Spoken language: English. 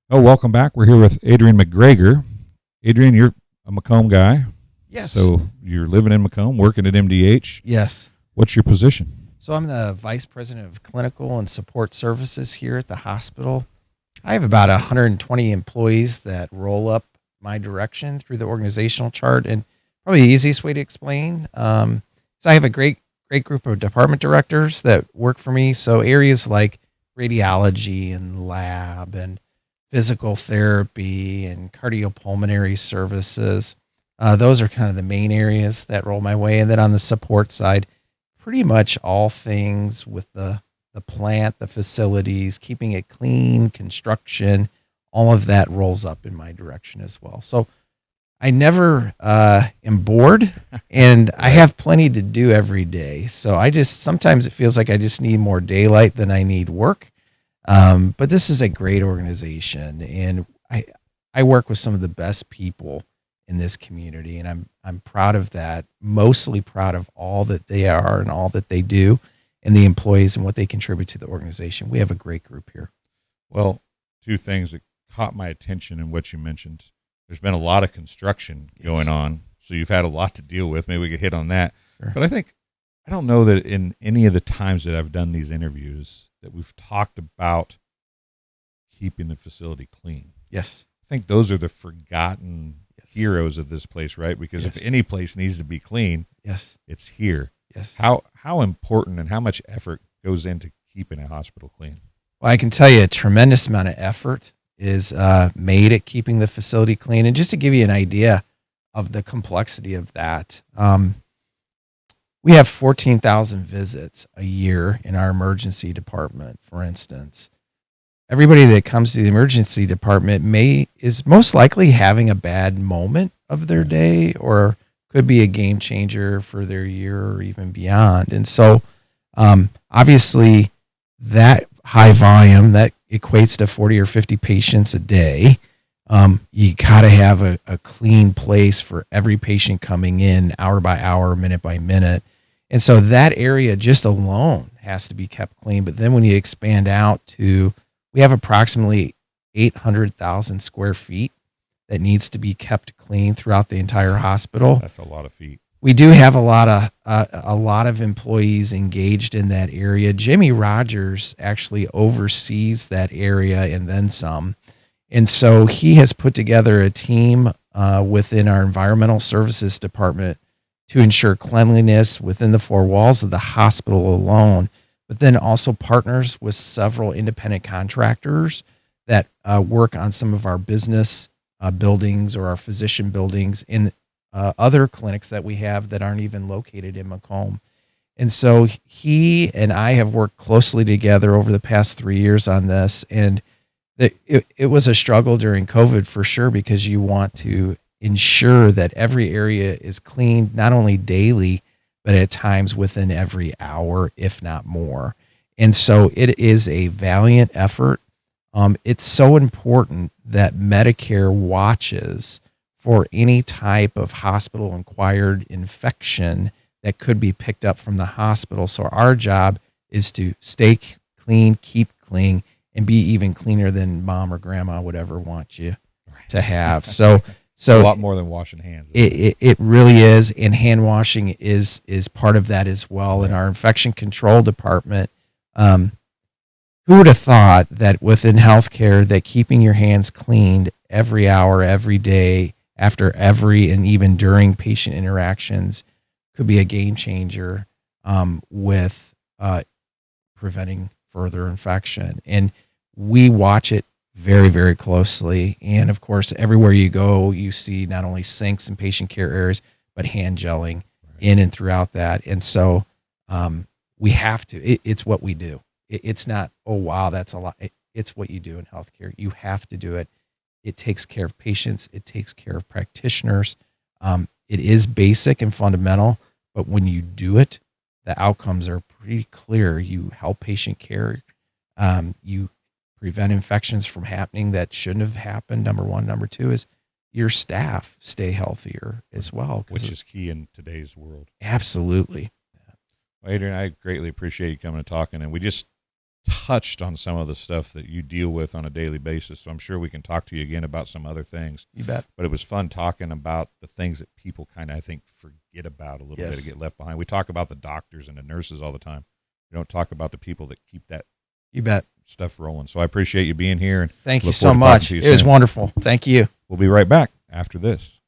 Oh, welcome back. We're here with Adrian McGregor. Adrian, you're a Macomb guy. Yes. So you're living in Macomb, working at MDH. Yes. What's your position? So I'm the Vice President of Clinical and Support Services here at the hospital. I have about 120 employees that roll up my direction through the organizational chart. And probably the easiest way to explain is I have a great group of department directors that work for me. So areas like radiology and lab and physical therapy and cardiopulmonary services. Those are kind of the main areas that roll my way. And then on the support side, pretty much all things with the plant, the facilities, keeping it clean, construction, all of that rolls up in my direction as well. So I never am bored, and I have plenty to do every day. So sometimes it feels like I just need more daylight than I need work. But this is a great organization, and I work with some of the best people in this community, and I'm proud of that. Mostly proud of all that they are and all that they do, and the employees and what they contribute to the organization. We have a great group here. Well, two things that caught my attention in what you mentioned. There's been a lot of construction going on, so you've had a lot to deal with. Maybe we could hit on that. Sure. But I don't know that in any of the times that I've done these interviews that we've talked about keeping the facility clean. Yes. I think those are the forgotten heroes of this place, right? Because if any place needs to be clean, it's here. Yes. How important and how much effort goes into keeping a hospital clean? Well, I can tell you a tremendous amount of effort is made at keeping the facility clean. And just to give you an idea of the complexity of that, we have 14,000 visits a year in our emergency department, for instance. Everybody that comes to the emergency department is most likely having a bad moment of their day or could be a game changer for their year or even beyond. And so obviously that high volume, that equates to 40 or 50 patients a day. You got to have a clean place for every patient coming in hour by hour, minute by minute. And so that area just alone has to be kept clean. But then when you expand out to, we have approximately 800,000 square feet that needs to be kept clean throughout the entire hospital. That's a lot of feet. We do have a lot of employees engaged in that area. Jimmy Rogers actually oversees that area and then some. And so he has put together a team within our environmental services department to ensure cleanliness within the four walls of the hospital alone, but then also partners with several independent contractors that work on some of our business buildings or our physician buildings in other clinics that we have that aren't even located in Macomb. And so he and I have worked closely together over the past 3 years on this. And it was a struggle during COVID for sure, because you want to ensure that every area is cleaned, not only daily, but at times within every hour, if not more. And so it is a valiant effort. It's so important that Medicare watches for any type of hospital-acquired infection that could be picked up from the hospital. So our job is to stay clean, keep clean, and be even cleaner than mom or grandma would ever want you to have. So a lot more than washing hands. It really is, and hand washing is part of that as well. In our infection control department, who would have thought that within healthcare that keeping your hands cleaned every hour, every day, after every and even during patient interactions could be a game changer with preventing further infection. And we watch it very, very closely. And of course, everywhere you go, you see not only sinks and patient care areas, but hand gelling in and throughout that. And so we have to, it's what we do. It's not, oh, wow, that's a lot. It's what you do in healthcare. You have to do it. It takes care of patients. It takes care of practitioners. It is basic and fundamental, but when you do it, the outcomes are pretty clear. You help patient care. You prevent infections from happening that shouldn't have happened. Number one. Number two is your staff stay healthier as well. Which is key in today's world. Absolutely. Well, Adrian, I greatly appreciate you coming and talking. And we just touched on some of the stuff that you deal with on a daily basis. So I'm sure we can talk to you again about some other things. You bet. But it was fun talking about the things that people kind of, I think, forget about a little bit, to get left behind. We talk about the doctors and the nurses all the time. We don't talk about the people that keep that You bet. stuff rolling. So I appreciate you being here. And Thank you look so forward to talking much. to you It was soon. wonderful. Thank you. We'll be right back after this.